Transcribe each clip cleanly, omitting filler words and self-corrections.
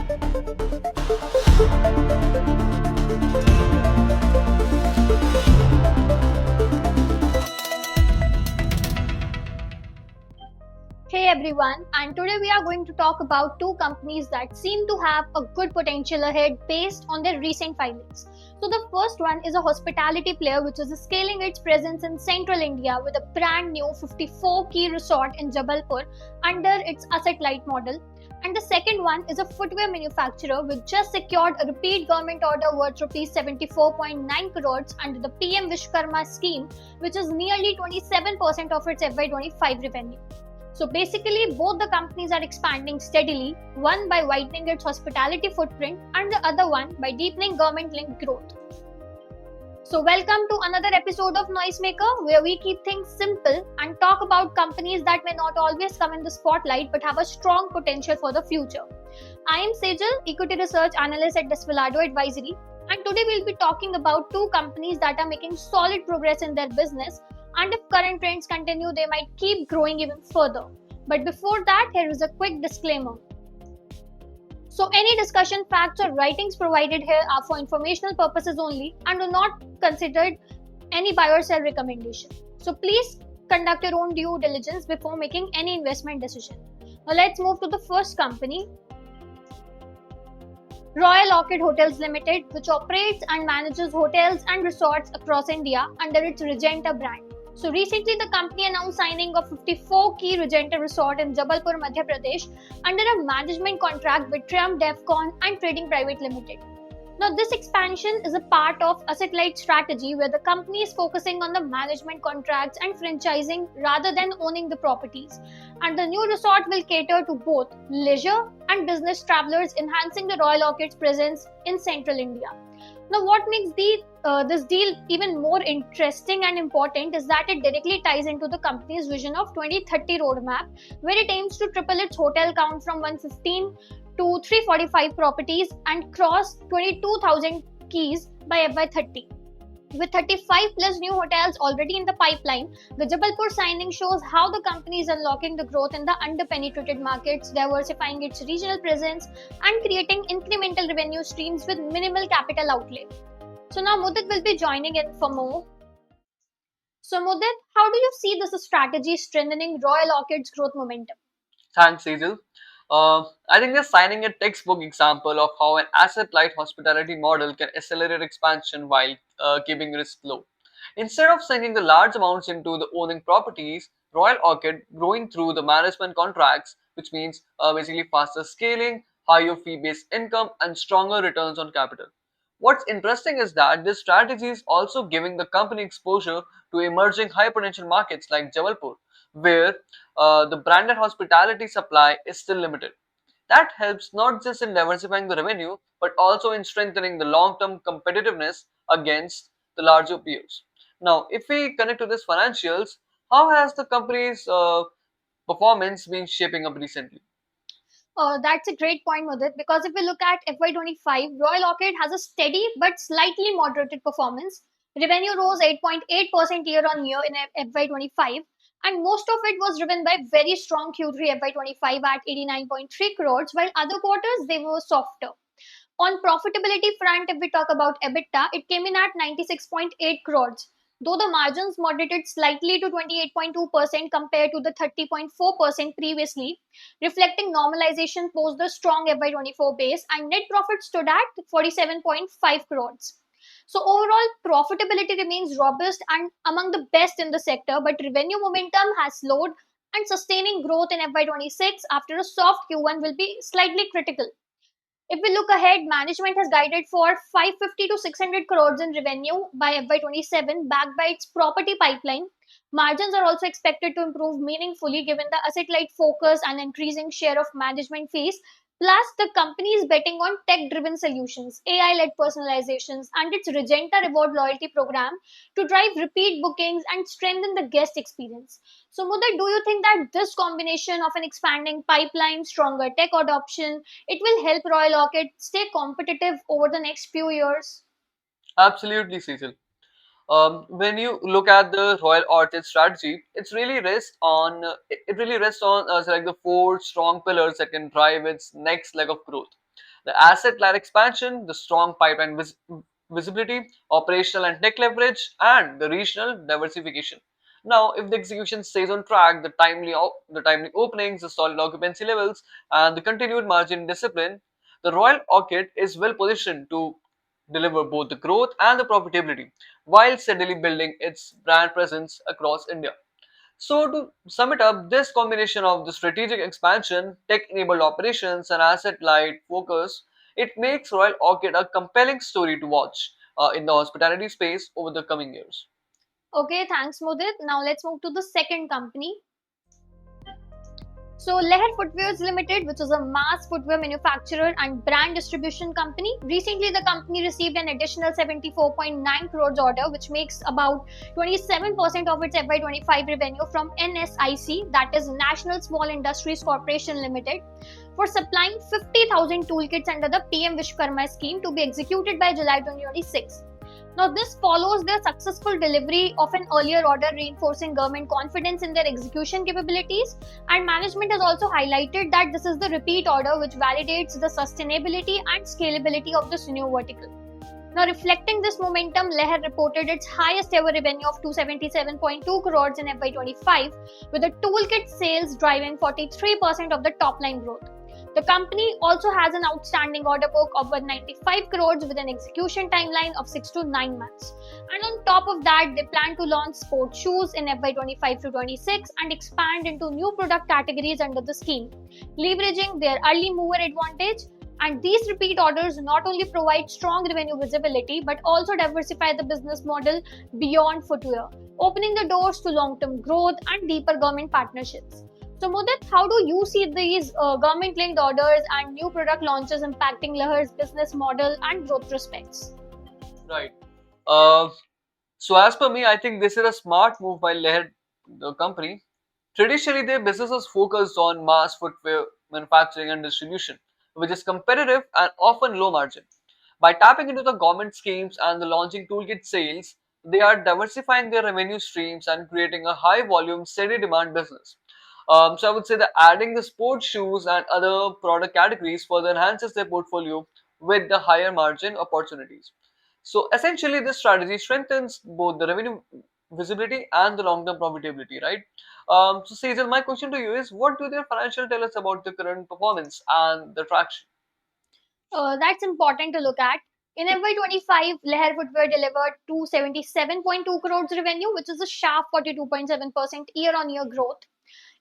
Hey everyone, and today we are going to talk about two companies that seem to have a good potential ahead based on their recent filings. So, the first one is a hospitality player which is scaling its presence in central India with a brand new 54 key resort in Jabalpur under its asset light model. And the second one is a footwear manufacturer which just secured a repeat government order worth Rs 74.9 crores under the PM Vishwakarma Scheme, which is nearly 27% of its FY25 revenue. So basically, both the companies are expanding steadily, one by widening its hospitality footprint and the other one by deepening government-linked growth. So welcome to another episode of Noisemaker, where we keep things simple and talk about companies that may not always come in the spotlight but have a strong potential for the future. I am Saijal, Equity Research Analyst at Desvelado Advisory, and today we'll be talking about two companies that are making solid progress in their business, and if current trends continue, they might keep growing even further. But before that, here is a quick disclaimer. So any discussion, facts or writings provided here are for informational purposes only and do not consider any buy or sell recommendation. So please conduct your own due diligence before making any investment decision. Now let's move to the first company, Royal Orchid Hotels Ltd, which operates and manages hotels and resorts across India under its Regenta brand. So recently, the company announced signing of 54 key Regenta Resort in Jabalpur, Madhya Pradesh under a management contract with Triumph Devcon Trading Pvt Ltd. Now, this expansion is a part of asset-light strategy where the company is focusing on the management contracts and franchising rather than owning the properties. And the new resort will cater to both leisure and business travelers, enhancing the Royal Orchid's presence in central India. Now, what makes this deal even more interesting and important is that it directly ties into the company's vision of 2030 roadmap, where it aims to triple its hotel count from 115 to 345 properties and cross 22,000 keys by FY30. With 35 plus new hotels already in the pipeline, the Jabalpur signing shows how the company is unlocking the growth in the under-penetrated markets, diversifying its regional presence, and creating incremental revenue streams with minimal capital outlay. So now Mudit will be joining in for more. So Mudit, how do you see this strategy strengthening Royal Orchid's growth momentum? Thanks, Cecil. I think they're signing a textbook example of how an asset-light hospitality model can accelerate expansion while keeping risk low. Instead of sinking the large amounts into the owning properties, Royal Orchid growing through the management contracts, which means basically faster scaling, higher fee-based income, and stronger returns on capital. What's interesting is that this strategy is also giving the company exposure to emerging high potential markets like Jabalpur, where the branded hospitality supply is still limited. That helps not just in diversifying the revenue, but also in strengthening the long term competitiveness against the larger peers. Now, if we connect to this financials, how has the company's performance been shaping up recently? That's a great point, Mudit, because if we look at FY25, Royal Orchid has a steady but slightly moderated performance. Revenue rose 8.8% year on year in FY25, and most of it was driven by very strong Q3 FY25 at 89.3 crores, while other quarters they were softer. On profitability front, if we talk about EBITDA, it came in at 96.8 crores. Though the margins moderated slightly to 28.2% compared to the 30.4% previously, reflecting normalization post the strong FY24 base, and net profit stood at 47.5 crores. So overall, profitability remains robust and among the best in the sector, but revenue momentum has slowed, and sustaining growth in FY26 after a soft Q1 will be slightly critical. If we look ahead, management has guided for 550 to 600 crores in revenue by FY27, backed by its property pipeline. Margins are also expected to improve meaningfully given the asset light focus and increasing share of management fees. Plus, the company is betting on tech driven solutions, AI led personalizations, and its Regenta Reward loyalty program to drive repeat bookings and strengthen the guest experience. So, Mudar, do you think that this combination of an expanding pipeline, stronger tech adoption, it will help Royal Orchid stay competitive over the next few years? Absolutely, Cecil. When you look at the Royal Orchid strategy, it really rests on like the four strong pillars that can drive its next leg of growth. The asset-light expansion, the strong pipeline visibility, operational and tech leverage, and the regional diversification. Now, if the execution stays on track, the timely openings, the solid occupancy levels, and the continued margin discipline, the Royal Orchid is well positioned to deliver both the growth and the profitability while steadily building its brand presence across India. So, to sum it up, this combination of the strategic expansion, tech-enabled operations, and asset-light focus, it makes Royal Orchid a compelling story to watch in the hospitality space over the coming years. Okay, thanks, Mudit. Now let's move to the second company. So, Lehar Footwears Ltd, which is a mass footwear manufacturer and brand distribution company, recently the company received an additional 74.9 crores order, which makes about 27% of its FY25 revenue from NSIC, that is National Small Industries Corporation Ltd, for supplying 50,000 toolkits under the PM Vishwakarma Scheme to be executed by July 2026. Now, this follows their successful delivery of an earlier order, reinforcing government confidence in their execution capabilities. And management has also highlighted that this is the repeat order, which validates the sustainability and scalability of this new vertical. Now, reflecting this momentum, Lehar reported its highest ever revenue of 277.2 crores in FY25, with the toolkit sales driving 43% of the top line growth. The company also has an outstanding order book of 195 crores with an execution timeline of 6 to 9 months. And on top of that, they plan to launch sports shoes in FY25 to 26 and expand into new product categories under the scheme, leveraging their early mover advantage. And these repeat orders not only provide strong revenue visibility but also diversify the business model beyond footwear, opening the doors to long-term growth and deeper government partnerships. So, Mudit, how do you see these government-linked orders and new product launches impacting Lehar's business model and growth prospects? Right. Uh, so, as per me, I think this is a smart move by Lehar, the company. Traditionally, their business was focused on mass footwear manufacturing and distribution, which is competitive and often low margin. By tapping into the government schemes and the launching toolkit sales, they are diversifying their revenue streams and creating a high volume, steady demand business. So I would say that adding the sports shoes and other product categories further enhances their portfolio with the higher margin opportunities. So essentially, this strategy strengthens both the revenue visibility and the long-term profitability, right? So Sejal, my question to you is, what do their financial tell us about the current performance and the traction? That's important to look at. In FY25, Lehar Footwear delivered 277.2 crores revenue, which is a sharp 42.7% year-on-year growth,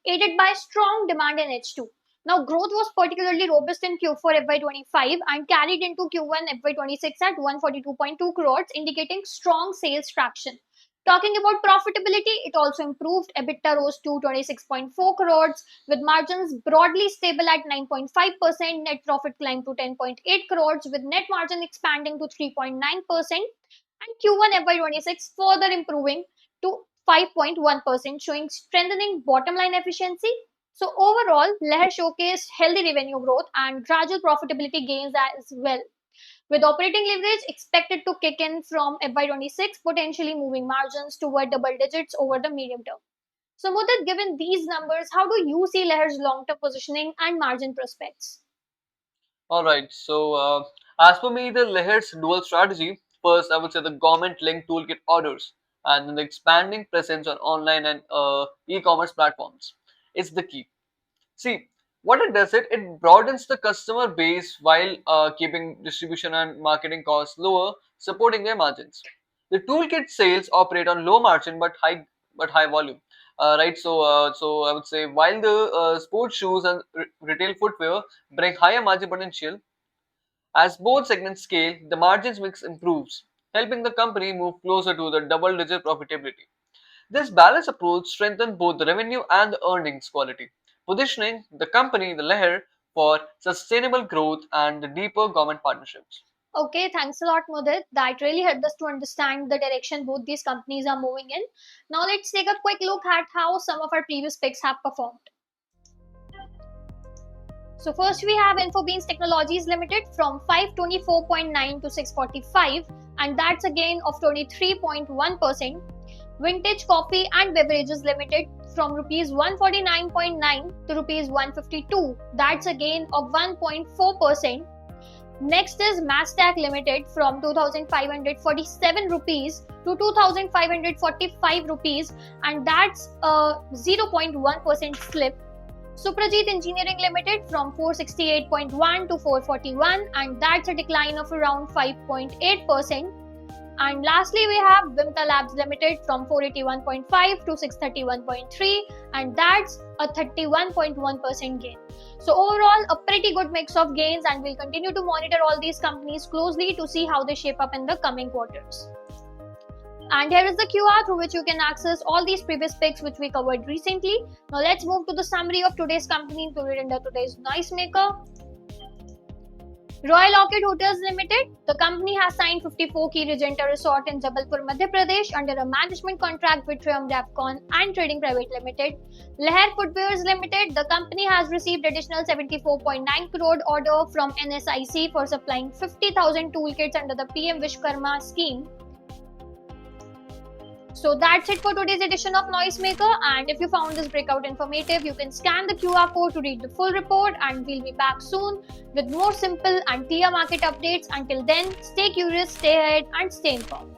aided by strong demand in H2. Now, growth was particularly robust in Q4 FY25 and carried into Q1 FY26 at 142.2 crores, indicating strong sales traction. Talking about profitability, it also improved. EBITDA rose to 26.4 crores, with margins broadly stable at 9.5%. Net profit climbed to 10.8 crores, with net margin expanding to 3.9%. And Q1 FY26 further improving to 5.1%, showing strengthening bottom line efficiency. So, overall, Lehar showcased healthy revenue growth and gradual profitability gains as well, with operating leverage expected to kick in from FY26, potentially moving margins toward double digits over the medium term. So, Mudit, given these numbers, how do you see Lehar's long term positioning and margin prospects? All right. So, as for me, the Leher's dual strategy, first, I would say the government-linked toolkit orders and then the expanding presence on online and e-commerce platforms is the key. See, what it does, it broadens the customer base while keeping distribution and marketing costs lower, supporting their margins. The toolkit sales operate on low margin but high volume. Right, so I would say while the sports shoes and retail footwear bring higher margin potential, as both segments scale, the margins mix improves, helping the company move closer to the double-digit profitability. This balanced approach strengthens both the revenue and the earnings quality, positioning the company, the Leher, for sustainable growth and deeper government partnerships. Okay, thanks a lot, Mudit. That really helped us to understand the direction both these companies are moving in. Now, let's take a quick look at how some of our previous picks have performed. So first we have InfoBeans Technologies Limited from 524.9 to 645, and that's a gain of 23.1%. Vintage Coffee and Beverages Limited from rupees 149.9 to rupees 152, that's a gain of 1.4%. Next is Mastek Ltd from 2,547 rupees to 2,545 rupees, and that's a 0.1% slip. Suprajit Engineering Limited from 468.1 to 441, and that's a decline of around 5.8%. And lastly, we have Vimta Labs Limited from 481.5 to 631.3, and that's a 31.1% gain. So overall, a pretty good mix of gains, and we'll continue to monitor all these companies closely to see how they shape up in the coming quarters. And here is the QR through which you can access all these previous picks which we covered recently. Now let's move to the summary of today's company included under today's Noisemaker. Royal Orchid Hotels Limited. The company has signed 54-key Regenta Resort in Jabalpur, Madhya Pradesh under a management contract with Triumph Devcon Trading Pvt Ltd. Lehar Footwears Ltd. The company has received additional 74.9 crore order from NSIC for supplying 50,000 toolkits under the PM Vishwakarma Scheme. So that's it for today's edition of Noisemaker, and if you found this breakout informative, you can scan the QR code to read the full report, and we'll be back soon with more simple and clear market updates. Until then, stay curious, stay ahead and stay informed.